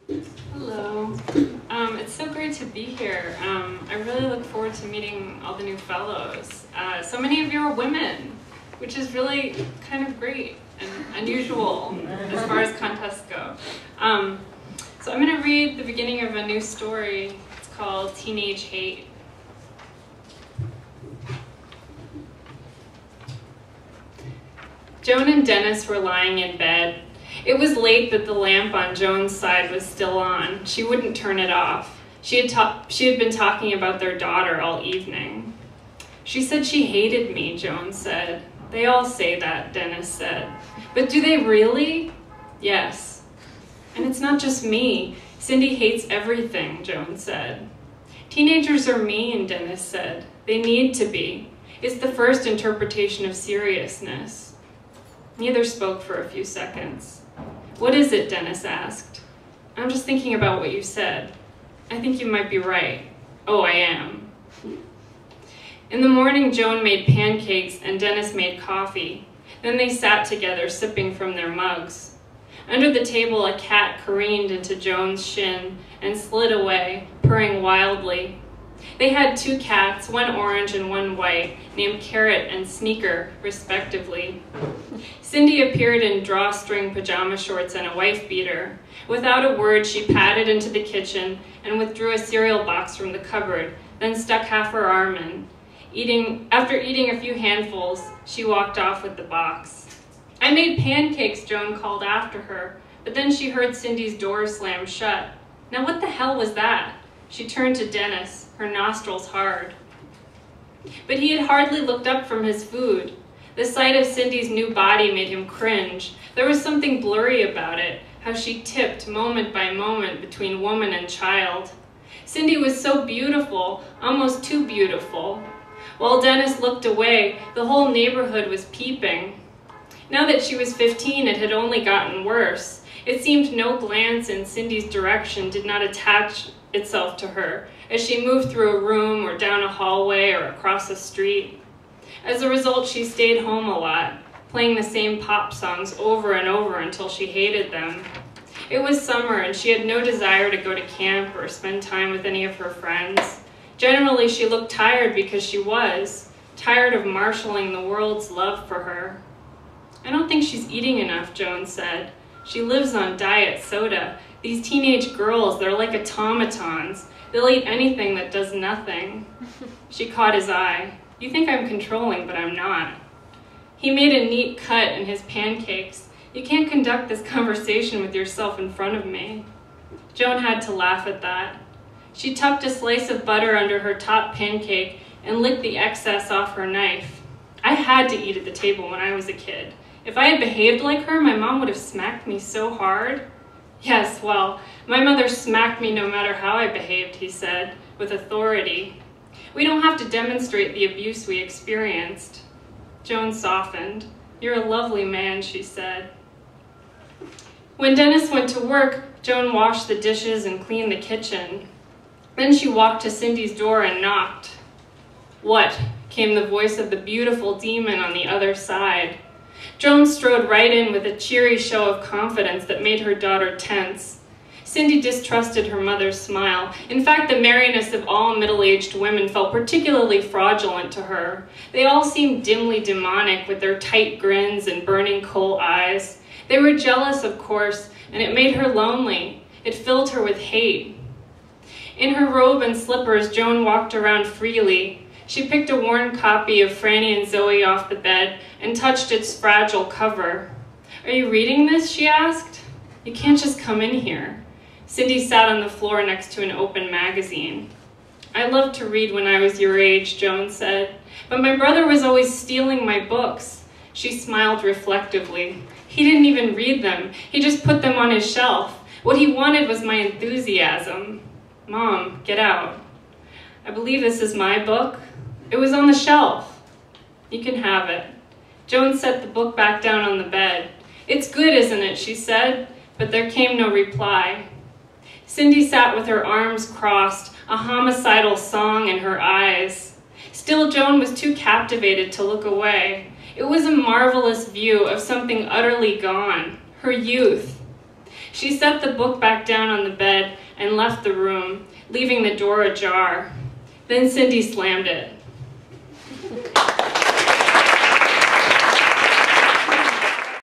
Hello. It's so great to be here. I really look forward to meeting all the new fellows. So many of you are women, which is really kind of great and unusual as far as contests go. So I'm going to read the beginning of a new story. It's called Teenage Hate. Joan and Dennis were lying in bed. It was late, but the lamp on Joan's side was still on. She wouldn't turn it off. She had been talking about their daughter all evening. She said she hated me, Joan said. They all say that, Dennis said. But do they really? Yes. And it's not just me. Cindy hates everything, Joan said. Teenagers are mean, Dennis said. They need to be. It's the first interpretation of seriousness. Neither spoke for a few seconds. What is it? Dennis asked. I'm just thinking about what you said. I think you might be right. Oh, I am. In the morning, Joan made pancakes and Dennis made coffee. Then they sat together, sipping from their mugs. Under the table, a cat careened into Joan's shin and slid away, purring wildly. They had two cats, one orange and one white, named Carrot and Sneaker, respectively. Cindy appeared in drawstring pajama shorts and a wife beater. Without a word, she padded into the kitchen and withdrew a cereal box from the cupboard, then stuck half her arm in. After eating a few handfuls, she walked off with the box. I made pancakes, Joan called after her, but then she heard Cindy's door slam shut. Now what the hell was that? She turned to Dennis, her nostrils hard. But he had hardly looked up from his food. The sight of Cindy's new body made him cringe. There was something blurry about it, how she tipped moment by moment between woman and child. Cindy was so beautiful, almost too beautiful. While Dennis looked away, the whole neighborhood was peeping. Now that she was 15, it had only gotten worse. It seemed no glance in Cindy's direction did not attach itself to her as she moved through a room or down a hallway or across a street. As a result, she stayed home a lot, playing the same pop songs over and over until she hated them. It was summer and she had no desire to go to camp or spend time with any of her friends. Generally, she looked tired because she was tired of marshaling the world's love for her. I don't think she's eating enough, Joan said. She lives on diet soda. These teenage girls, they're like automatons. They'll eat anything that does nothing. She caught his eye. You think I'm controlling, but I'm not. He made a neat cut in his pancakes. You can't conduct this conversation with yourself in front of me. Joan had to laugh at that. She tucked a slice of butter under her top pancake and licked the excess off her knife. I had to eat at the table when I was a kid. If I had behaved like her, my mom would have smacked me so hard. Yes, well, my mother smacked me no matter how I behaved, he said, with authority. We don't have to demonstrate the abuse we experienced. Joan softened. You're a lovely man, she said. When Dennis went to work, Joan washed the dishes and cleaned the kitchen. Then she walked to Cindy's door and knocked. What? Came the voice of the beautiful demon on the other side. Joan strode right in with a cheery show of confidence that made her daughter tense. Cindy distrusted her mother's smile. In fact, the merriness of all middle-aged women felt particularly fraudulent to her. They all seemed dimly demonic with their tight grins and burning coal eyes. They were jealous, of course, and it made her lonely. It filled her with hate. In her robe and slippers, Joan walked around freely. She picked a worn copy of Franny and Zoe off the bed and touched its fragile cover. Are you reading this? She asked. You can't just come in here. Cindy sat on the floor next to an open magazine. I loved to read when I was your age, Joan said, but my brother was always stealing my books. She smiled reflectively. He didn't even read them. He just put them on his shelf. What he wanted was my enthusiasm. Mom, get out. I believe this is my book. It was on the shelf. You can have it. Joan set the book back down on the bed. It's good, isn't it? She said, but there came no reply. Cindy sat with her arms crossed, a homicidal song in her eyes. Still, Joan was too captivated to look away. It was a marvelous view of something utterly gone, her youth. She set the book back down on the bed and left the room, leaving the door ajar. Then Cindy slammed it.